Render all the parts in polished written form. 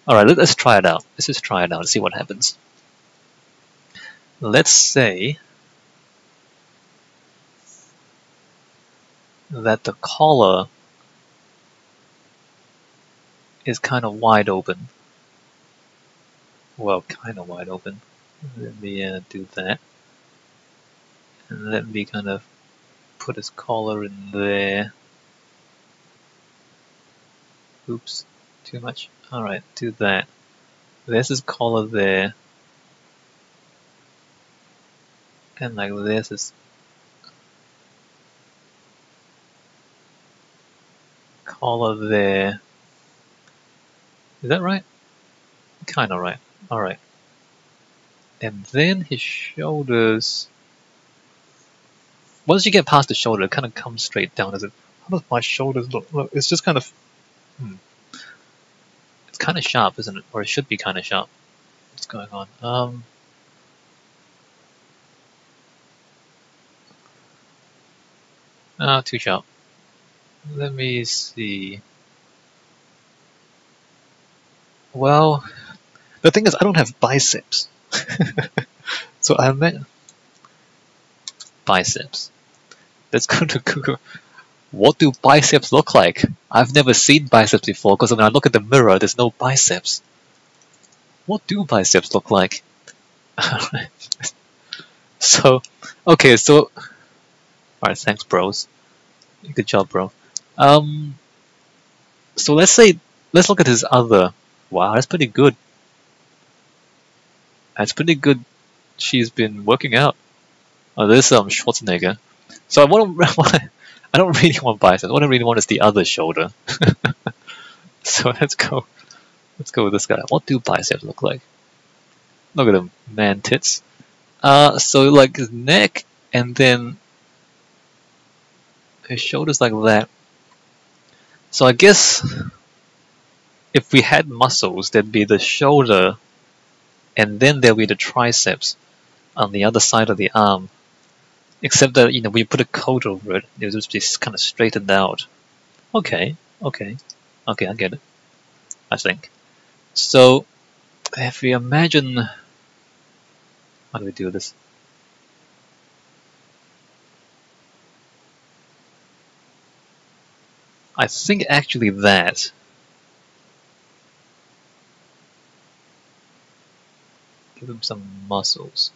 Alright, let's try it out. Let's just try it out and see what happens. Let's say that the collar is kind of wide open. Well, kind of wide open. Let me do that. And let me kind of put his collar in there. Oops, too much. Alright, do that. There's his collar there. And like this is collar there. Is that right? Kinda right. Alright. And then his shoulders. Once you get past the shoulder, it kind of comes straight down. How does my shoulders look? Look, it's just kind of. It's kind of sharp, isn't it? Or it should be kind of sharp. What's going on? Too sharp. Let me see. Well, the thing is, I don't have biceps. So I meant biceps. Let's go to Google. What do biceps look like? I've never seen biceps before because when I look at the mirror, there's no biceps. What do biceps look like? So, okay, so. Alright, thanks, bros. Good job, bro. So let's look at his other. Wow, that's pretty good. That's pretty good. She's been working out. Oh, this Schwarzenegger. So I don't really want biceps. What I really want is the other shoulder. So let's go with this guy. What do biceps look like? Look at them, man tits. So like his neck, and then his shoulders like that. So I guess if we had muscles, there'd be the shoulder, and then there'll be the triceps on the other side of the arm. Except that, you know, when you put a coat over it, it'll just be kind of straightened out. Okay, I get it. I think. So, if we imagine... How do we do this? I think actually that. Give him some muscles.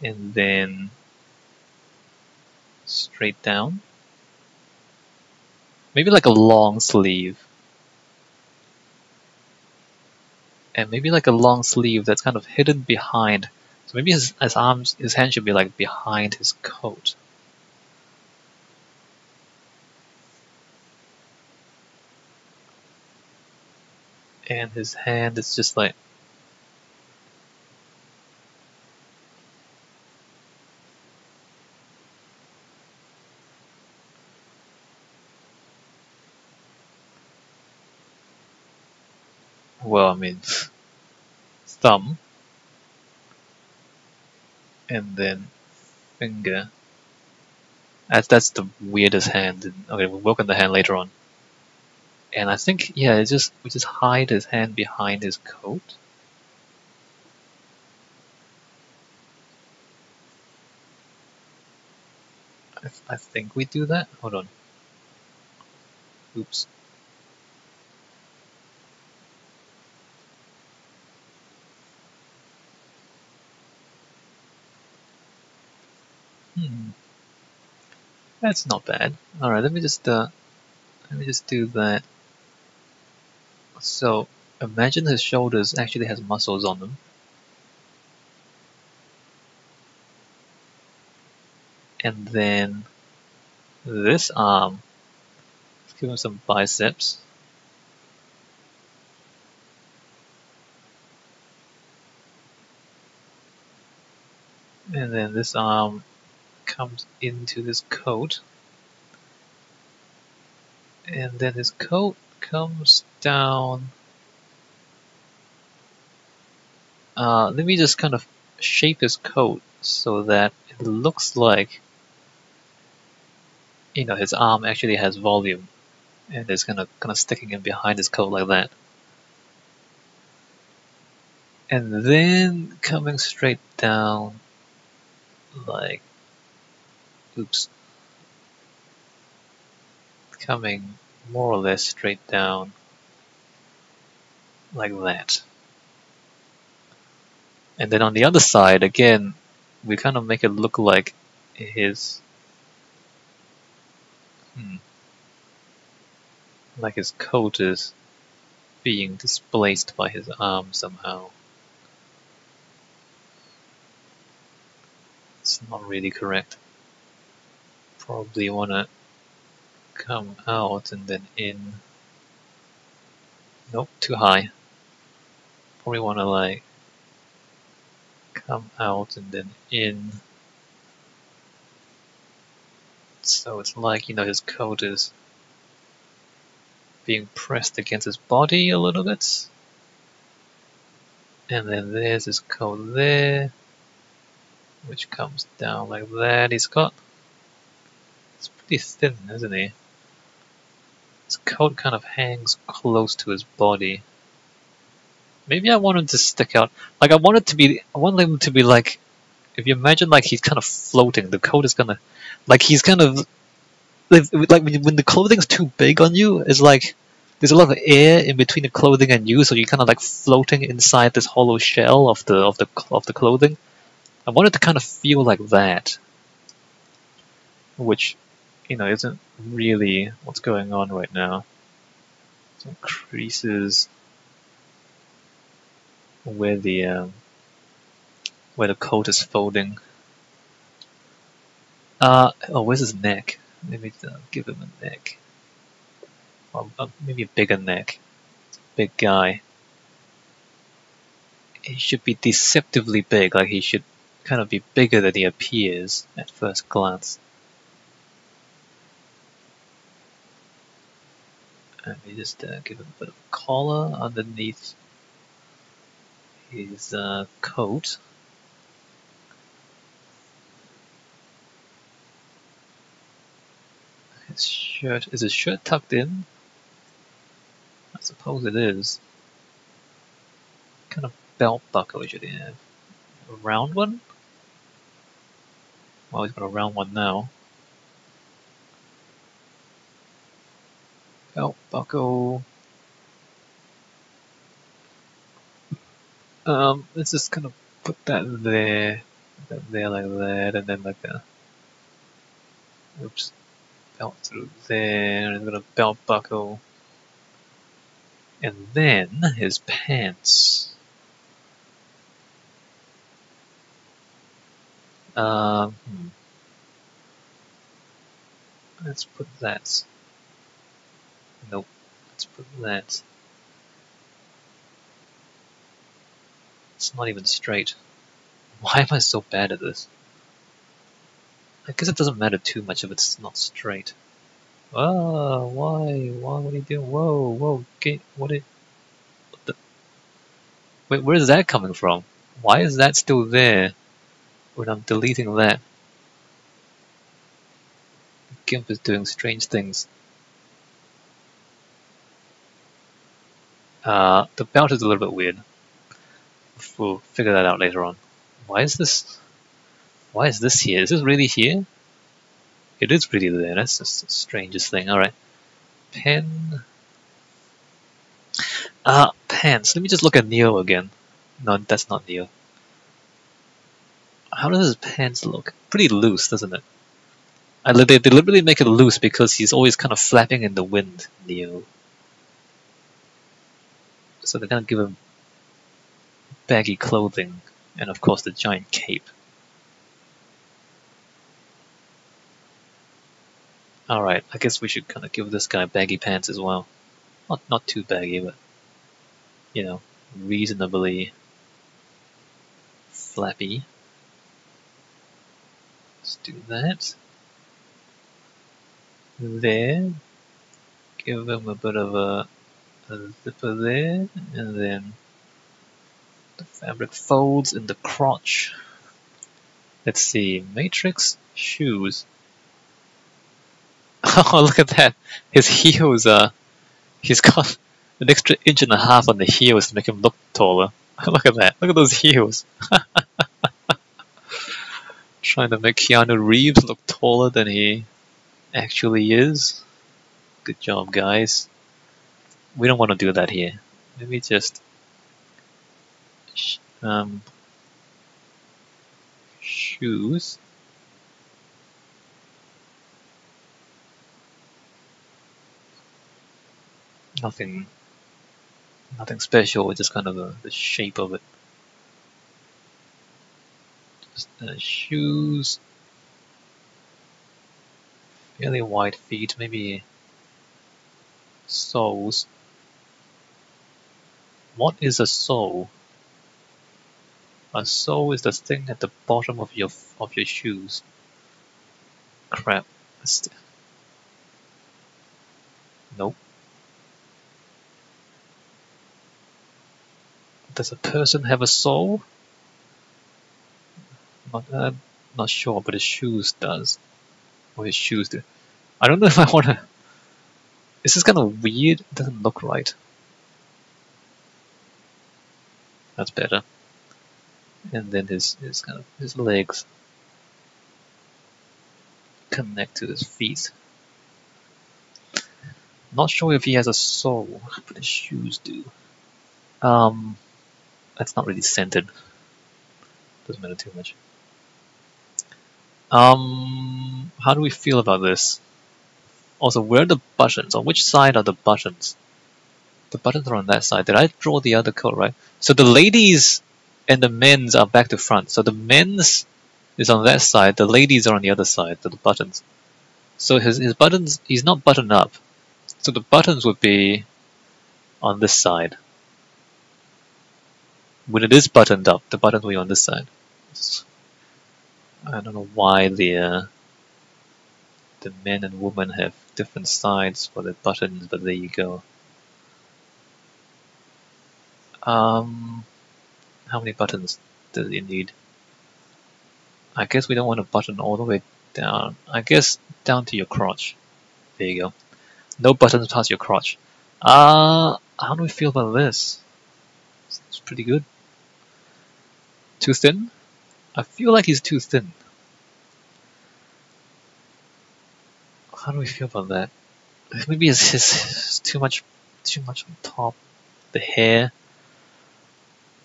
And then straight down. Maybe like a long sleeve. And maybe like a long sleeve that's kind of hidden behind. So maybe his arms, his hand should be like behind his coat. And his hand is just like. Well, I mean, thumb, and then finger. That's the weirdest hand. Okay, we'll work on the hand later on. And I think, yeah, we just hide his hand behind his coat. I think we do that. Hold on. Oops. That's not bad. All right, let me just do that. So imagine his shoulders actually has muscles on them. And then this arm, let's give him some biceps. And then this arm comes into this coat. And then his coat comes down. Let me just kind of shape his coat so that it looks like, you know, his arm actually has volume. and it's kind of sticking in behind his coat like that. And then coming straight down, like, oops, coming more or less straight down, like that. And then on the other side, again, we kind of make it look like his, like his coat is being displaced by his arm somehow. It's not really correct. Probably want to come out and then in. Nope, too high. Probably want to like come out and then in. So it's like, you know, his coat is being pressed against his body a little bit. And then there's his coat there, which comes down like that. It's pretty thin, isn't he? His coat kind of hangs close to his body. Maybe I want him to stick out. Like I want him to be like, if you imagine like he's kind of floating, the coat is gonna, like he's kind of, like when the clothing's too big on you, it's like there's a lot of air in between the clothing and you, so you're kind of like floating inside this hollow shell of the clothing. I want it to kind of feel like that, which, you know, isn't really what's going on right now. Some creases where the coat is folding. Oh, where's his neck? Maybe give him a neck. Or maybe a bigger neck. It's a big guy. He should be deceptively big, like he should kind of be bigger than he appears at first glance. Let me just give him a bit of a collar underneath his coat. His shirt, is his shirt tucked in? I suppose it is. What kind of belt buckle should he have? A round one? Well, he's got a round one now. Belt buckle. Let's just kind of put that there like that, and then like a, oops, belt through there, and then a belt buckle. And then his pants. Let's put that. Nope. Let's put that. It's not even straight. Why am I so bad at this? I guess it doesn't matter too much if it's not straight. Oh, why? Why? What are you doing? Whoa, whoa, what the? Wait, where is that coming from? Why is that still there when I'm deleting that? GIMP is doing strange things. The belt is a little bit weird. We'll figure that out later on. Why is this here? Is this really here? It is really there. That's just the strangest thing. Alright. Pen. Pants. Let me just look at Neo again. No, that's not Neo. How does his pants look? Pretty loose, doesn't it? They deliberately make it loose because he's always kind of flapping in the wind, Neo. So they're gonna give him baggy clothing, and of course the giant cape. Alright, I guess we should kind of give this guy baggy pants as well. Not too baggy, but, you know, reasonably flappy. Let's do that. There. Give him a bit of a zipper there, and then the fabric folds in the crotch. Let's see, matrix shoes. Oh, look at that. His heels are... He's got an extra inch and a half on the heels to make him look taller. Look at that. Look at those heels. Trying to make Keanu Reeves look taller than he actually is. Good job, guys. We don't want to do that here. Let me just... shoes. Nothing special, just kind of the shape of it. Just shoes. Fairly wide feet, maybe soles. What is a sole? A sole is the thing at the bottom of your shoes. Crap. Nope. Does a person have a soul? Not sure, but his shoes does. Or his shoes do. I don't know if I want to... This is kind of weird. It doesn't look right. That's better. And then his legs connect to his feet. Not sure if he has a soul, but his shoes do. That's not really centered. Doesn't matter too much. How do we feel about this? Also, where are the buttons? On which side are the buttons? The buttons are on that side. Did I draw the other code right? So the ladies and the men's are back to front. So the men's is on that side. The ladies are on the other side. The buttons. So his buttons. He's not buttoned up. So the buttons would be on this side. When it is buttoned up, the buttons will be on this side. I don't know why the men and women have different sides for the buttons, but there you go. How many buttons does it need? I guess we don't want a button all the way down. I guess down to your crotch. There you go. No buttons past your crotch. How do we feel about this? It's pretty good. Too thin? I feel like he's too thin. How do we feel about that? Maybe it's too much on top. The hair.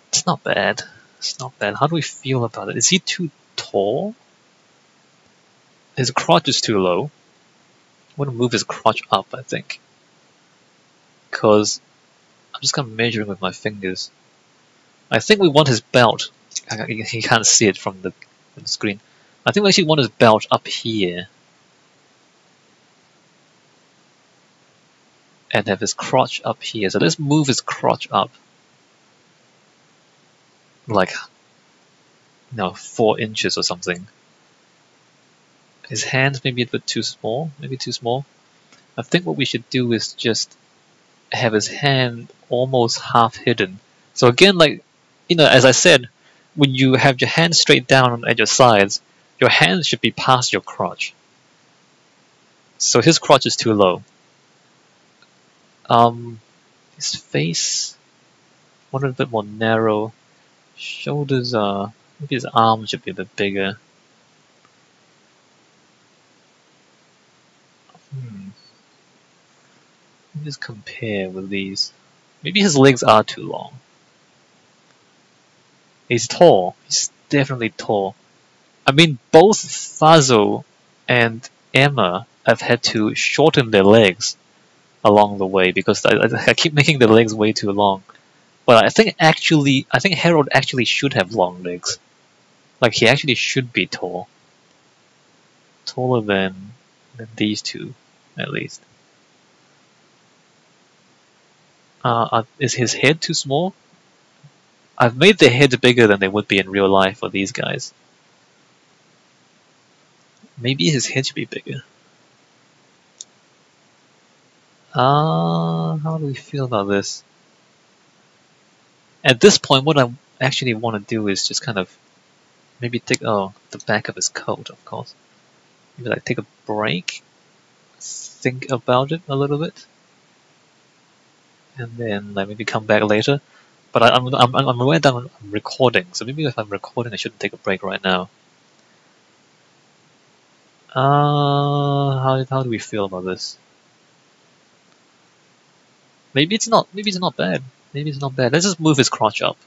It's not bad. It's not bad. How do we feel about it? Is he too tall? His crotch is too low. I want to move his crotch up, I think. Because I'm just kind of measuring with my fingers. I think we want his belt. You can't see it from the screen. I think we actually want his belt up here. And have his crotch up here. So let's move his crotch up. Like, 4 inches or something. His hands maybe a bit too small. Maybe too small. I think what we should do is just have his hand almost half hidden. So again, like, as I said, when you have your hands straight down at your sides, your hands should be past your crotch. So his crotch is too low. His face, want it a bit more narrow. Shoulders are, maybe his arms should be a bit bigger. Let me just compare with these. Maybe his legs are too long. He's tall. He's definitely tall. I mean, both Fazio and Emma have had to shorten their legs along the way because I keep making the legs way too long. But I think Harold actually should have long legs. Like, he actually should be tall. Taller than these two, at least. Is his head too small? I've made the heads bigger than they would be in real life for these guys. Maybe his head should be bigger. How do we feel about this? At this point, what I actually want to do is just kind of maybe take the back of his coat, of course. Maybe like take a break. think about it a little bit, and then like maybe come back later. But I'm aware that I'm recording, so maybe if I'm recording, I shouldn't take a break right now. How do we feel about this? Maybe it's not bad. Maybe it's not bad. Let's just move his crotch up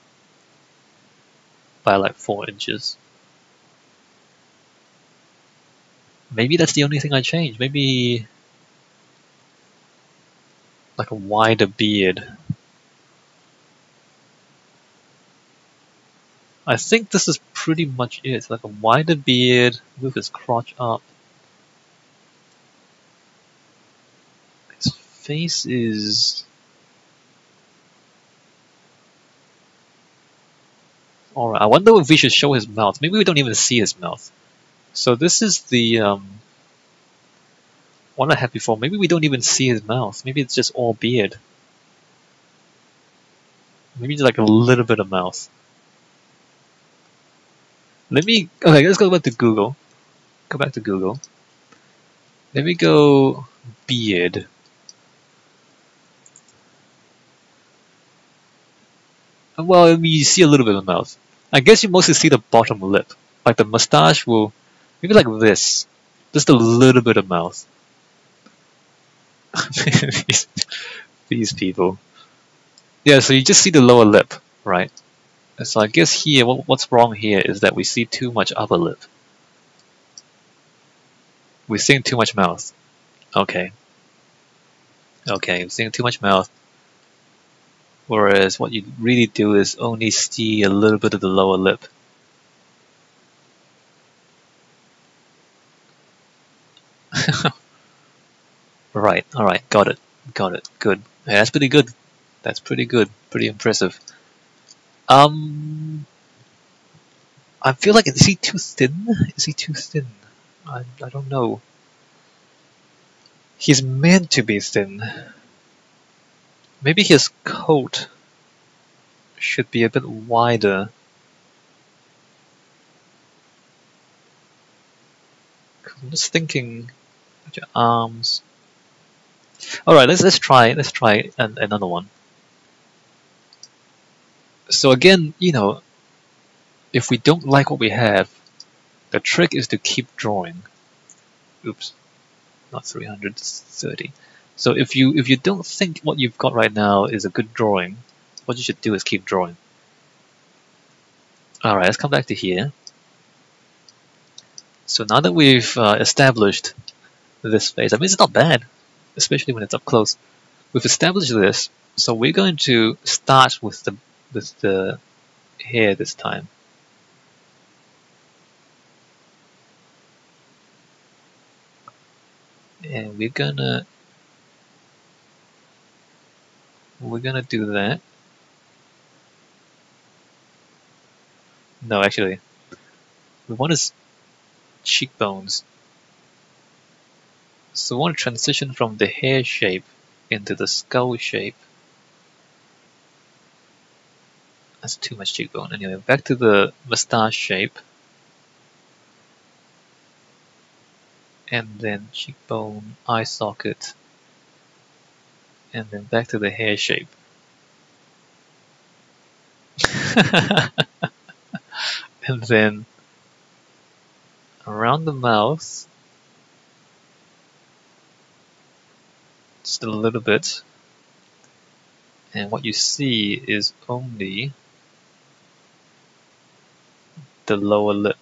by like 4 inches. Maybe that's the only thing I changed. Maybe like a wider beard. I think this is pretty much it. It's like a wider beard, move his crotch up. His face is... Alright, I wonder if we should show his mouth. Maybe we don't even see his mouth. So this is the one I had before. Maybe we don't even see his mouth. Maybe it's just all beard. Maybe just like a little bit of mouth. Okay, let's go back to Google. Go back to Google. Let me go beard. Well, I mean, you see a little bit of mouth. I guess you mostly see the bottom lip. Like the mustache will, maybe like this. Just a little bit of mouth. These people. Yeah, so you just see the lower lip, right? So I guess here, what's wrong here is that we see too much upper lip. We're seeing too much mouth. Okay. Okay, we're seeing too much mouth. Whereas what you really do is only see a little bit of the lower lip. Right, alright, got it, good. Yeah, that's pretty good. That's pretty good, pretty impressive. I feel like, is he too thin? Is he too thin? I don't know. He's meant to be thin. Maybe his coat should be a bit wider. I'm just thinking, your arms. All right, let's try another one. So again, you know, if we don't like what we have, the trick is to keep drawing. Oops, not 330. So if you don't think what you've got right now is a good drawing, what you should do is keep drawing. All right, let's come back to here. So now that we've established this face, I mean it's not bad, especially when it's up close. We've established this, so we're going to start with the hair this time. And we're gonna do that. No, actually, we want his cheekbones. So we want to transition from the hair shape into the skull shape. That's too much cheekbone. Anyway, back to the mustache shape. And then cheekbone, eye socket. And then back to the hair shape. And then around the mouth, just a little bit. And what you see is only the lower lip.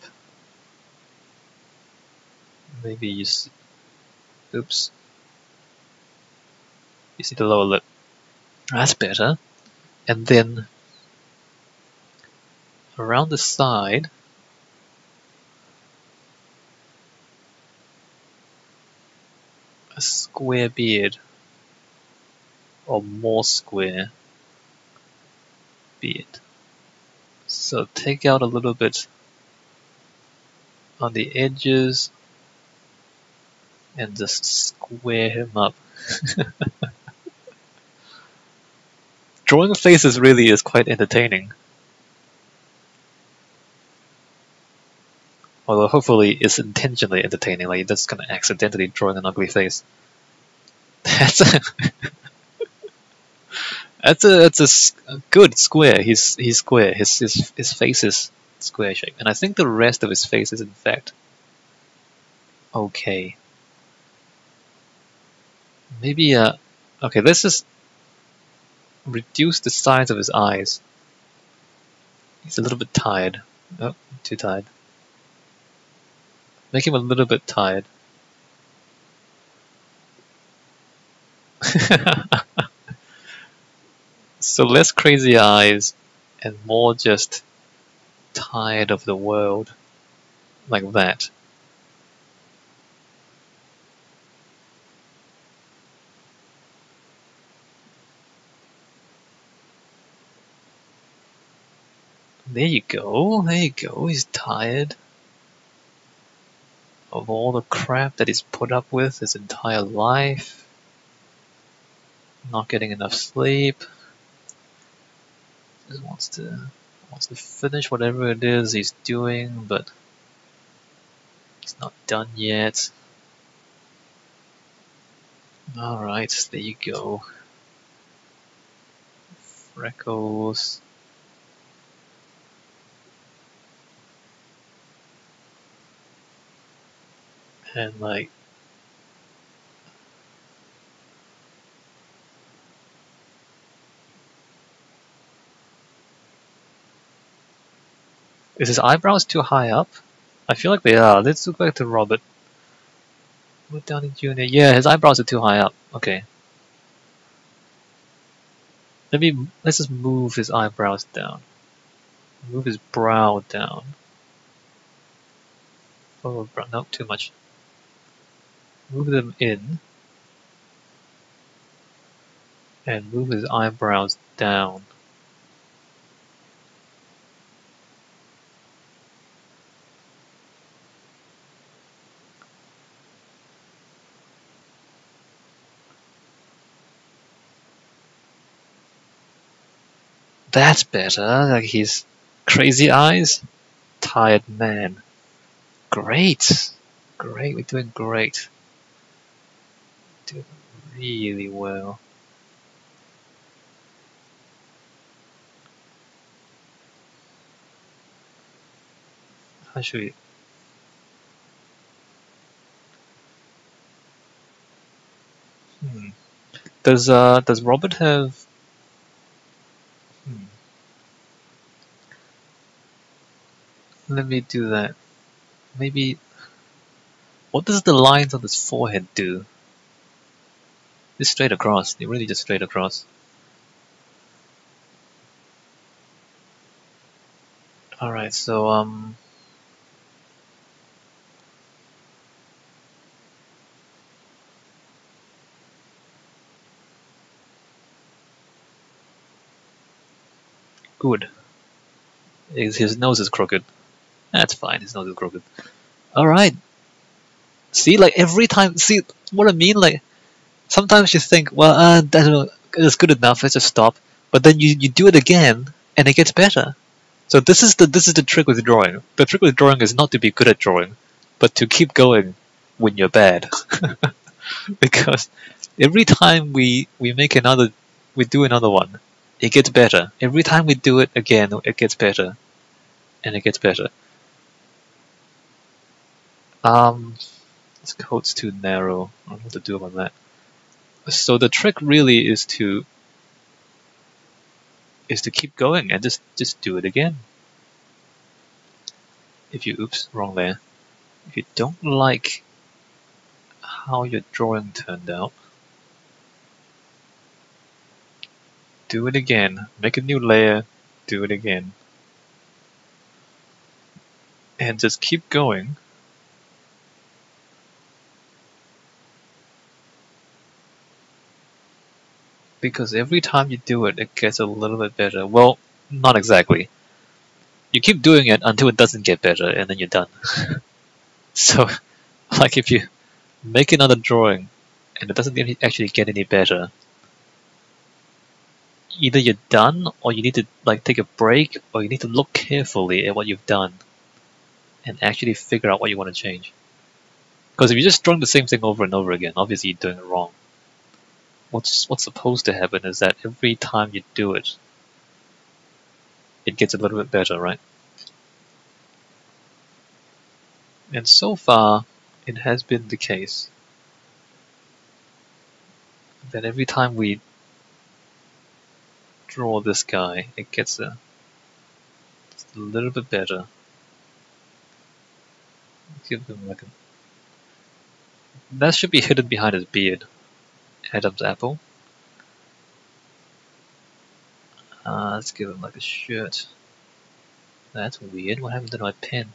Maybe you see, oops. You see the lower lip. That's better. And then around the side, a square beard, or more square beard. So take out a little bit on the edges and just square him up. Drawing faces really is quite entertaining. Although hopefully it's intentionally entertaining, like you're just kind of accidentally drawing an ugly face. That's a that's a good square. He's square. His face is square shape, and I think the rest of his face is in fact okay. Maybe okay. Let's just reduce the size of his eyes. He's a little bit tired. Oh, too tired. Make him a little bit tired. So less crazy eyes and more just tired of the world. Like that. There you go. There you go. He's tired of all the crap that he's put up with his entire life. Not getting enough sleep. Just wants to finish whatever it is he's doing, but it's not done yet. Alright, there you go. Freckles. And like is his eyebrows too high up? I feel like they are. Let's look back to Robert. Robert Downey Jr. Yeah, his eyebrows are too high up. Okay. Let's just move his eyebrows down. Move his brow down. Oh, no, too much. Move them in. And move his eyebrows down. That's better. Like his crazy eyes. Tired man. Great. Great. We're doing great. Doing really well. How should we? Does Robert have? Let me do that. Maybe. What does the lines on his forehead do? Just straight across. They really just straight across. Alright, so good. His nose is crooked. That's fine, his nose is crooked. Alright. See, like every time, see what I mean? Like, sometimes you think, well, that's good enough, let's just stop. But then you do it again, and it gets better. So this is the trick with drawing. The trick with drawing is not to be good at drawing, but to keep going when you're bad. Because every time we do another one, it gets better. Every time we do it again, it gets better, and it gets better. This code's too narrow. I don't know what to do about that. So the trick really is to keep going and just do it again. If you wrong there. If you don't like how your drawing turned out, do it again. Make a new layer, do it again. And just keep going. Because every time you do it, it gets a little bit better. Well, not exactly. You keep doing it until it doesn't get better, and then you're done. So, like if you make another drawing, and it doesn't actually get any better, either you're done, or you need to like take a break, or you need to look carefully at what you've done, and actually figure out what you want to change. Because if you're just drawing the same thing over and over again, obviously you're doing it wrong. what's supposed to happen is that every time you do it, it gets a little bit better, right? And so far, it has been the case that every time we draw this guy, it gets just a little bit better. Give them like a... That should be hidden behind his beard. Adam's apple. Let's give him like a shirt. That's weird. What happened to my pen?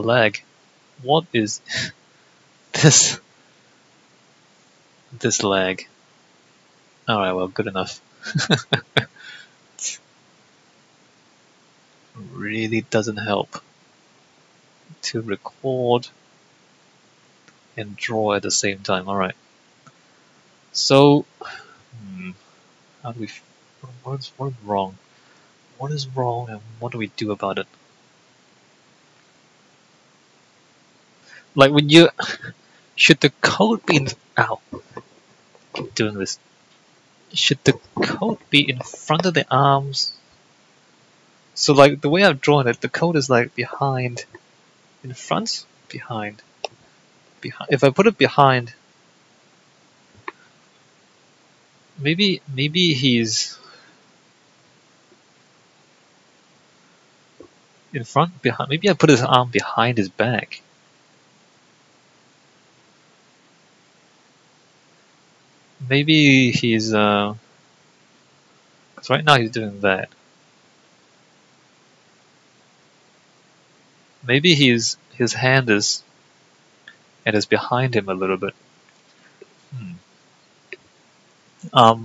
Lag. What is this? This lag. Alright, well, good enough. Really doesn't help to record and draw at the same time. Alright. So, how do we... What's wrong? What is wrong and what do we do about it? Like when you... Should the code be in... Ow. Keep doing this. Should the code be in front of the arms? So like the way I've drawn it, the code is like behind... In front? Behind. If I put it behind... Maybe he's... In front, behind. Maybe I put his arm behind his back. Maybe he's because right now he's doing that. Maybe his hand is behind him a little bit. Let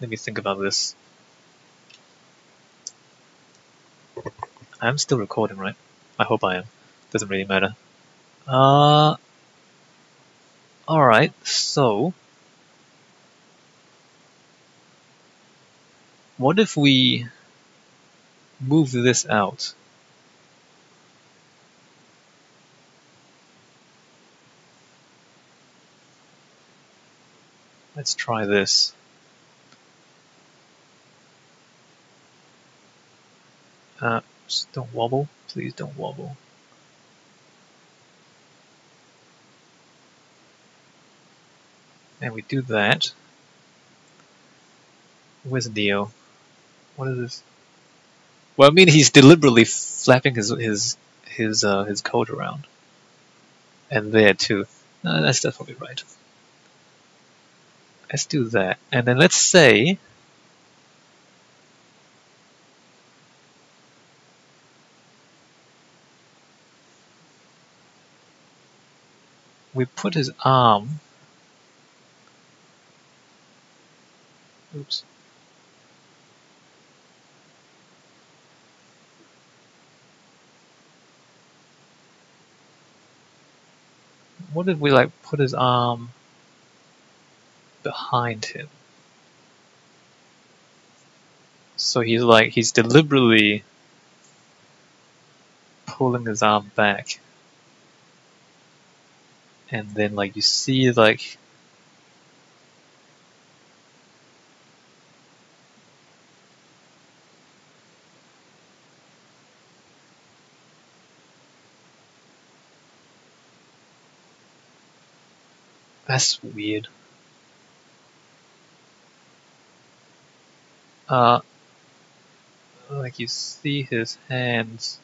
me think about this. I'm still recording, right? I hope I am. Doesn't really matter. Alright, so what if we move this out? Let's try this. Just don't wobble. Please don't wobble. And we do that. Where's the deal? What is this? Well, I mean, he's deliberately flapping his coat around, and there too. That's definitely right. Let's do that, and then let's say we put his arm. Oops. What if we like put his arm behind him? So he's deliberately pulling his arm back. And then like you see like that's weird. Like you see his hands.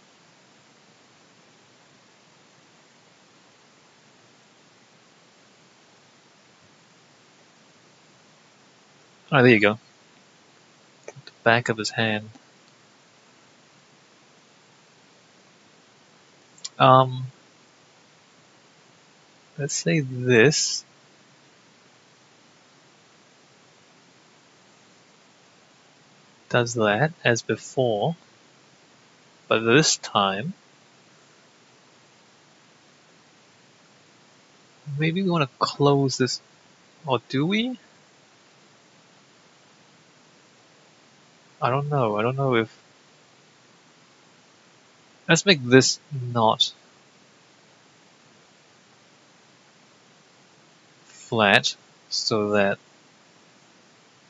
Oh, there you go. The back of his hand. Let's say this. Does that as before, but this time maybe we want to close this, or do we? I don't know if Let's make this not flat, so that,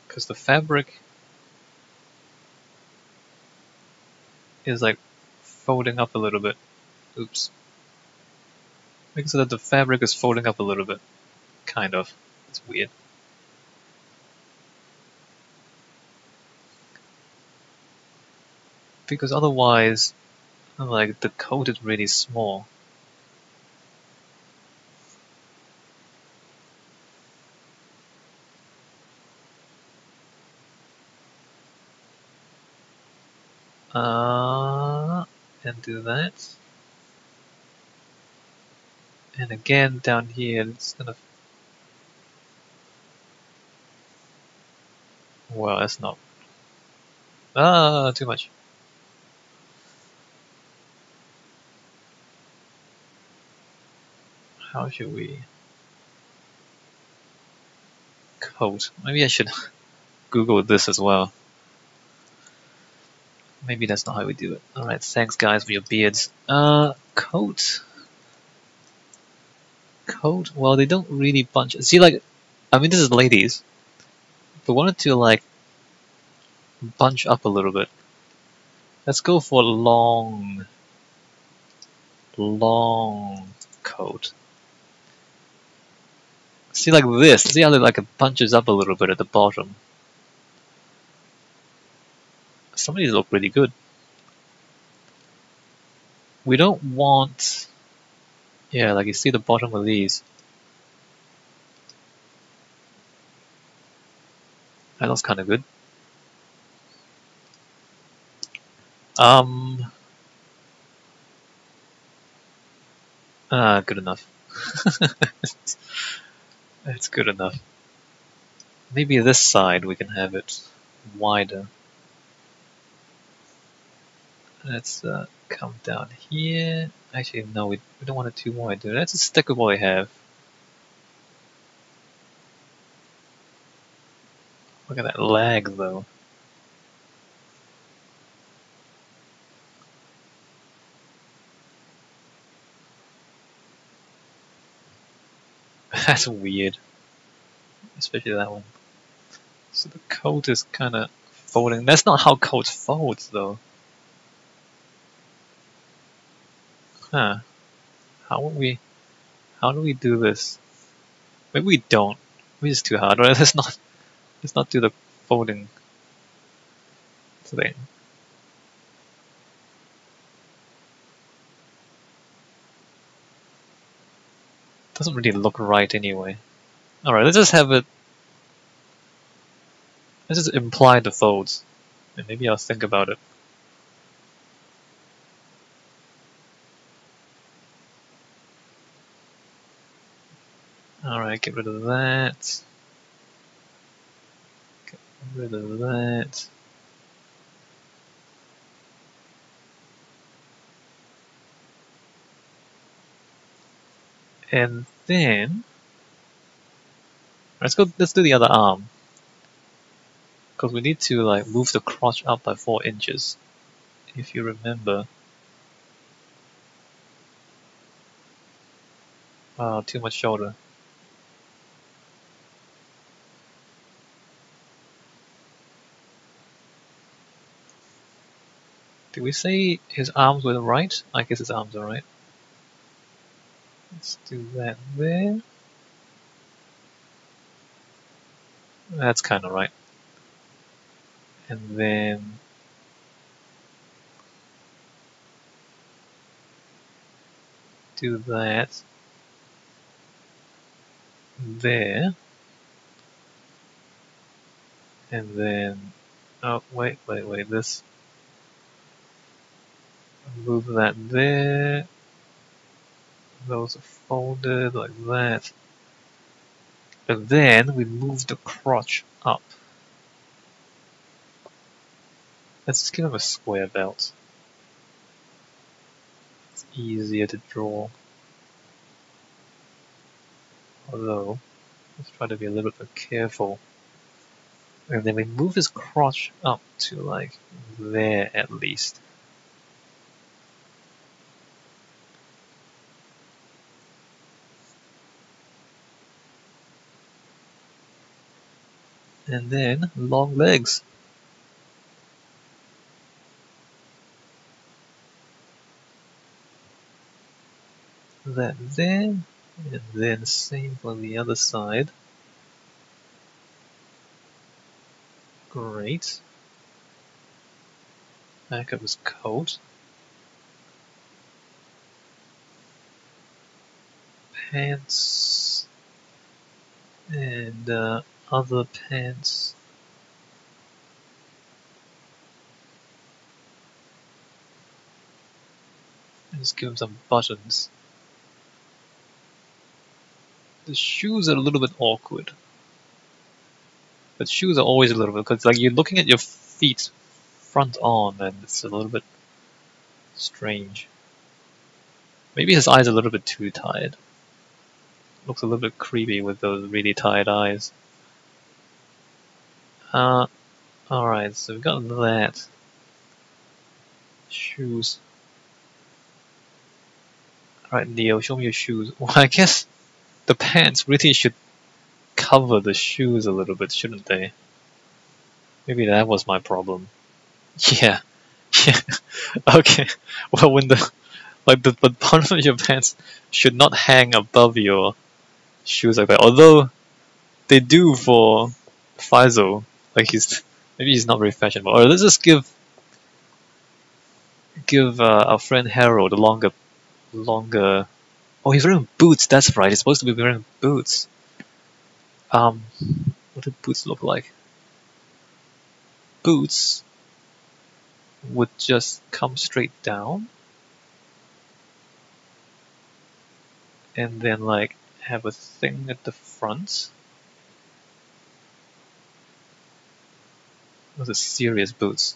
because the fabric is like folding up a little bit. Oops. Make it so that the fabric is folding up a little bit. Kind of. It's weird. Because otherwise, like, the coat is really small. And do that. And again, down here, it's gonna... Well, that's not... too much. How should we... Coat. Maybe I should Google this as well. Maybe that's not how we do it. Alright, thanks guys for your beards. Coat. Coat? Well, they don't really bunch. See, like, I mean, this is ladies. But wanted to, like, bunch up a little bit. Let's go for long coat. See, like this. See how it bunches up a little bit at the bottom. Some of these look really good. We don't want... Yeah, like you see the bottom of these. That looks kind of good. Good enough. That's good enough. Maybe this side we can have it wider. Let's come down here. Actually, no, we don't want it too wide. Let's just stick with what we have. Look at that lag, though. That's weird. Especially that one. So the coat is kind of folding. That's not how coat folds, though. Huh. How do we do this? Maybe we don't. Maybe it's too hard, right? Let's not do the folding thing. Doesn't really look right anyway. Alright, let's just have it. Let's just imply the folds. And maybe I'll think about it. Alright, get rid of that. Get rid of that. And then let's do the other arm. Because we need to like move the crotch up by 4 inches. If you remember. Wow, too much shoulder. Did we say his arms were right? I guess his arms are right. Let's do that there. That's kind of right. And then do that there. And then, oh, wait, this. Move that there. Those are folded like that. And then we move the crotch up. Let's just give him a square belt. It's easier to draw. Although, let's try to be a little bit careful. And then we move his crotch up to like there at least. And then long legs. That there, and then same for the other side. Great. Back of his coat. Pants. And other pants. Just give him some buttons. The shoes are a little bit awkward. But shoes are always a little bit, because like you're looking at your feet front on and it's a little bit strange. Maybe his eyes are a little bit too tired. Looks a little bit creepy with those really tired eyes. Alright, so we've got that. Shoes. Alright, Neo, show me your shoes. Well, I guess the pants really should cover the shoes a little bit, shouldn't they? Maybe that was my problem. Yeah. Yeah. Okay. Well, when the bottom of your pants should not hang above your shoes like that. Although they do for Faisal. Like maybe he's not very fashionable. Or let's just give our friend Harold a longer. Oh, he's wearing boots. That's right. He's supposed to be wearing boots. What do boots look like? Boots would just come straight down, and then like have a thing at the front. Those are serious boots.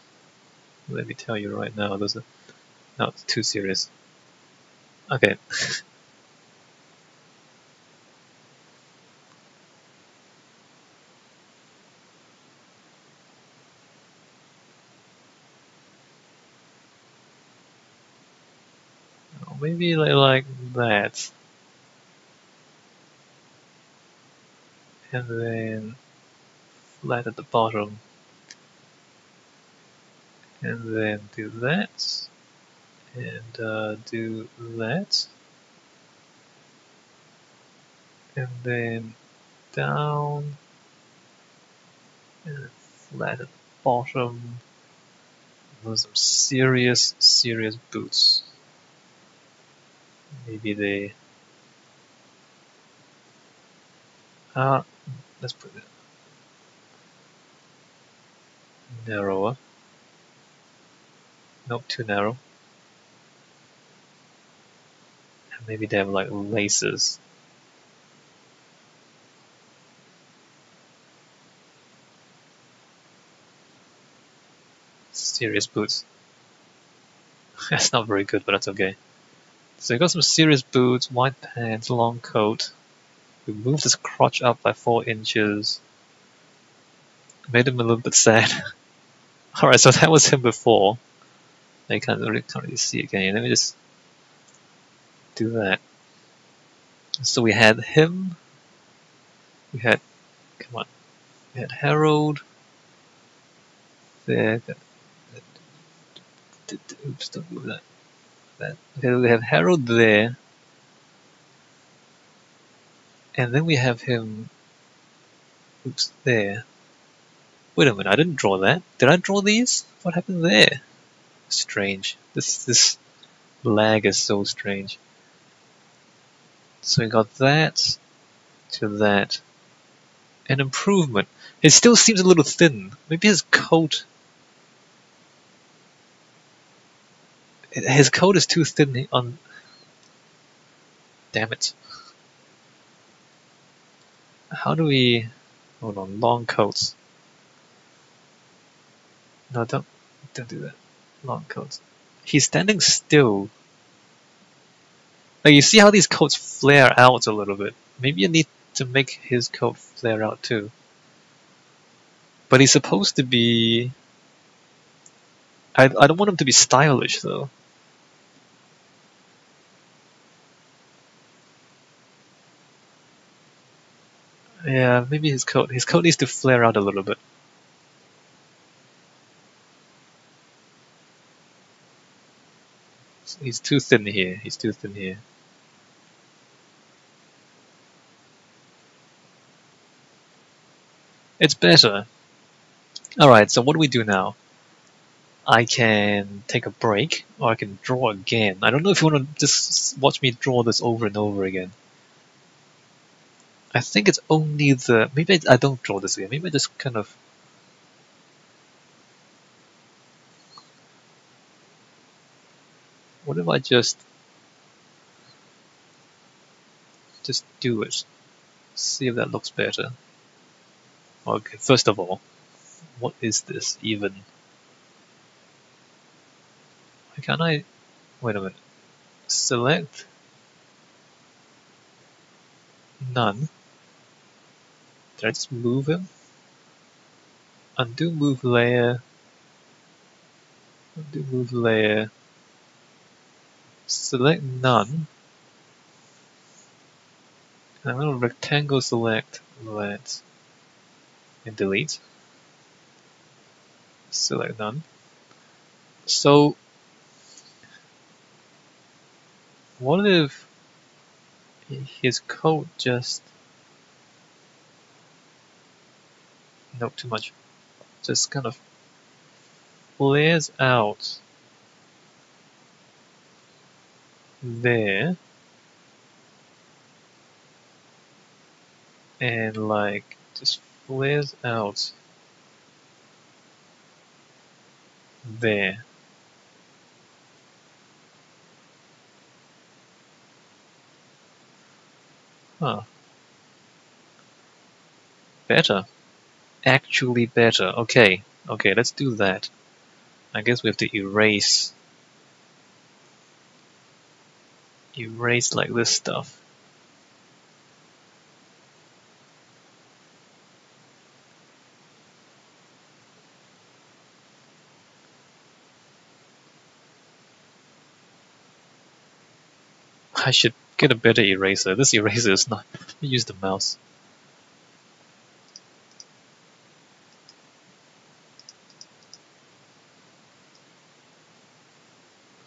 Let me tell you right now, those are not too serious. Okay. Maybe like that. And then flat at the bottom. And then do that. And do that. And then down. And flat at the bottom. Those are some serious boots. Maybe they... let's put it narrower. Nope, too narrow. And maybe they have like laces. Serious boots. That's not very good, but that's okay. So you got some serious boots, white pants, long coat. We moved his crotch up by 4 inches. Made him a little bit sad. Alright, so that was him before. I can't really see it again. Let me just do that. So we had him. We had, come on. We had Harold. There. Oops, don't move that. Okay, we have Harold there. And then we have him. Oops, there. Wait a minute, I didn't draw that. Did I draw these? What happened there? Strange. This lag is so strange. So we got that to that. An improvement. It still seems a little thin. Maybe his coat. His coat is too thin on. Damn it. How do we. Hold on, long coats. No, don't do that. Long coats. He's standing still. Like, you see how these coats flare out a little bit? Maybe you need to make his coat flare out too. But he's supposed to be... I don't want him to be stylish though. Yeah, maybe his coat needs to flare out a little bit. He's too thin here. He's too thin here. It's better. Alright, so what do we do now? I can take a break, or I can draw again. I don't know if you want to just watch me draw this over and over again. I think it's only the... Maybe I don't draw this again. Maybe I just kind of... What if I just do it? See if that looks better. Okay, first of all, what is this even? Why can't I... Wait a minute. Select none. Did I just move him? Undo move layer. Undo move layer. Select none. And I'm going to rectangle select that. And delete. Select none. So, what if his code just... No, too much. Just kind of flares out there. And like, just flares out there. Huh. Better. Actually better. Okay. Okay, let's do that. I guess we have to erase like this stuff. I should get a better eraser. This eraser is not... Use the mouse.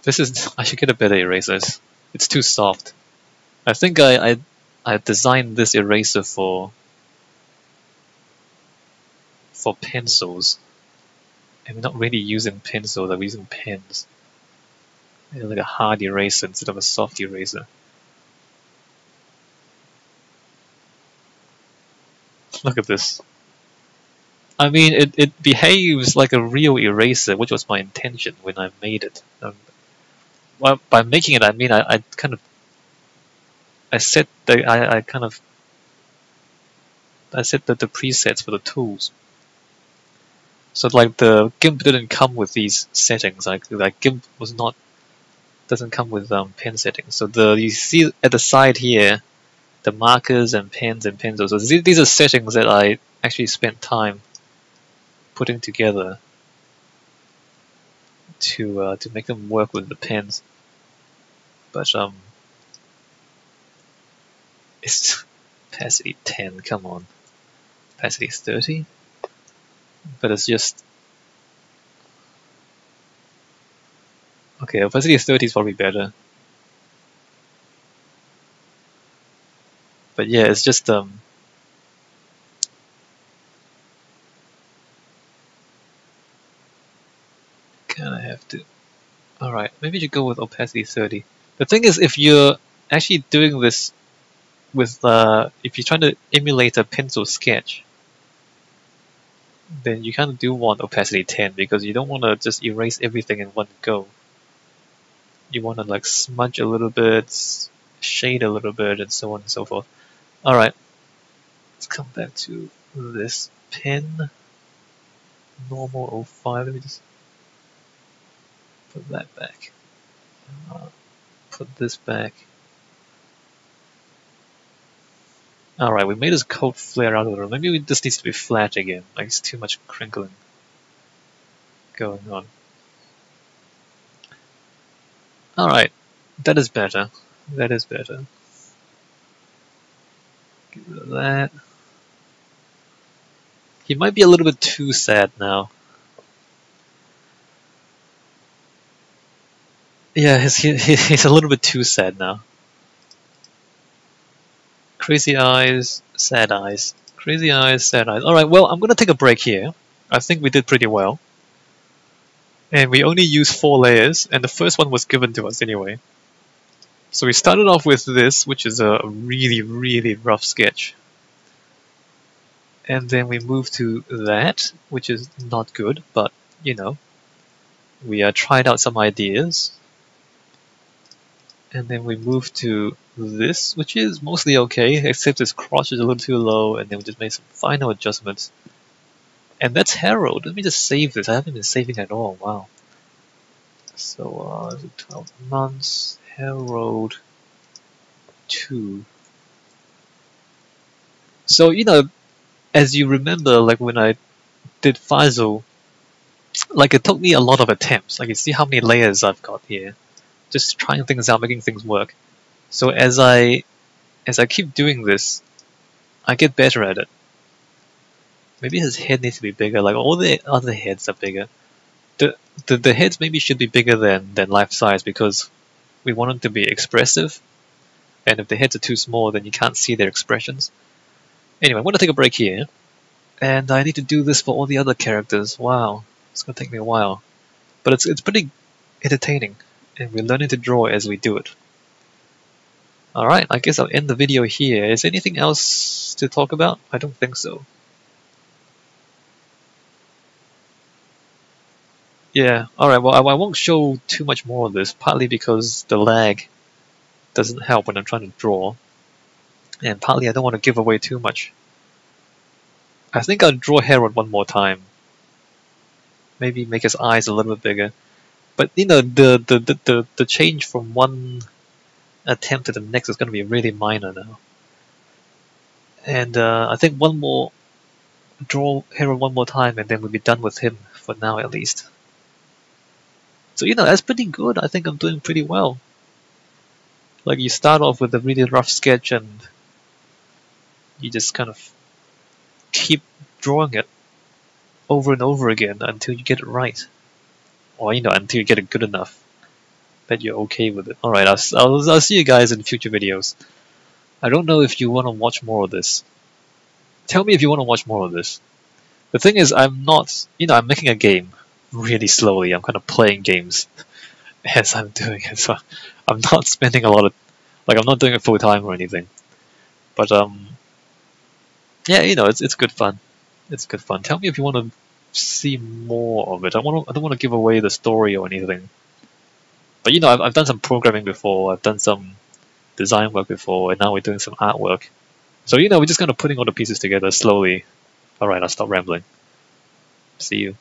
This is... I should get a better eraser. It's too soft. I think I designed this eraser for pencils. And we're not really using pencils, I'm using pens. Like a hard eraser instead of a soft eraser. Look at this. I mean, it behaves like a real eraser, which was my intention when I made it. Well, by making it, I mean I kind of I set the I set the presets for the tools. So like the GIMP didn't come with these settings. Like GIMP doesn't come with pen settings. So you see at the side here, the markers and pens and pencils. So these are settings that I actually spent time putting together to make them work with the pens. But it's opacity 10. Come on, opacity 30. But it's just okay. Opacity 30 is probably better. But yeah, it's just kinda have to. Alright, maybe you go with opacity 30. The thing is, if you're actually doing this with if you're trying to emulate a pencil sketch, then you kind of do want opacity 10 because you don't want to just erase everything in one go. You want to like smudge a little bit, shade a little bit, and so on and so forth. Alright, let's come back to this pen. Normal 05. Let me just put that back. Put this back. Alright, we made his coat flare out a little. Maybe this needs to be flat again. Like it's too much crinkling going on. Alright, that is better. That is better. Get rid of that. He might be a little bit too sad now. Yeah, he's a little bit too sad now. Crazy eyes, sad eyes. Crazy eyes, sad eyes. Alright, well, I'm gonna take a break here. I think we did pretty well. And we only used 4 layers, and the first one was given to us anyway. So we started off with this, which is a really, really rough sketch. And then we moved to that, which is not good, but, you know, we tried out some ideas. And then we moved to this, which is mostly okay, except its crotch is a little too low, and then we just made some final adjustments. And that's Harold. Let me just save this. I haven't been saving at all. Wow. So, 12 months, Harold 2. So, you know, as you remember, like when I did Faisal, like it took me a lot of attempts. Like you see how many layers I've got here. Just trying things out, making things work. So as I keep doing this, I get better at it. Maybe his head needs to be bigger, like all the other heads are bigger. The heads maybe should be bigger than life size because we want them to be expressive. And if the heads are too small, then you can't see their expressions. Anyway, I'm going to take a break here. And I need to do this for all the other characters. Wow, it's going to take me a while. But it's pretty entertaining. And we're learning to draw as we do it. Alright, I guess I'll end the video here. Is there anything else to talk about? I don't think so. Yeah, alright, well I won't show too much more of this, partly because the lag doesn't help when I'm trying to draw. And partly I don't want to give away too much. I think I'll draw Harold one more Maybe make his eyes a little bit bigger. But you know, the change from one attempt to the next is going to be really minor now. And I think draw Harold one more time and then we'll be done with him, for now at least. So you know, that's pretty good. I think I'm doing pretty well. Like you start off with a really rough sketch and you just kind of keep drawing it over and over again until you get it right. Or you know, until you get it good enough that you're okay with it. Alright, I'll see you guys in future videos. I don't know if you want to watch more of this. Tell me if you want to watch more of this. The thing is, I'm not, you know, I'm making a game really slowly. I'm kind of playing games as I'm doing it. So I'm not spending a lot of, like I'm not doing it full time or anything. But yeah, you know, it's good fun. It's good fun. Tell me if you want to see more of it. I don't want to give away the story or anything. But you know, I've done some programming before. I've done some design work before, and now we're doing some artwork. So you know, we're just kind of putting all the pieces together slowly. Alright, I'll stop rambling. See you.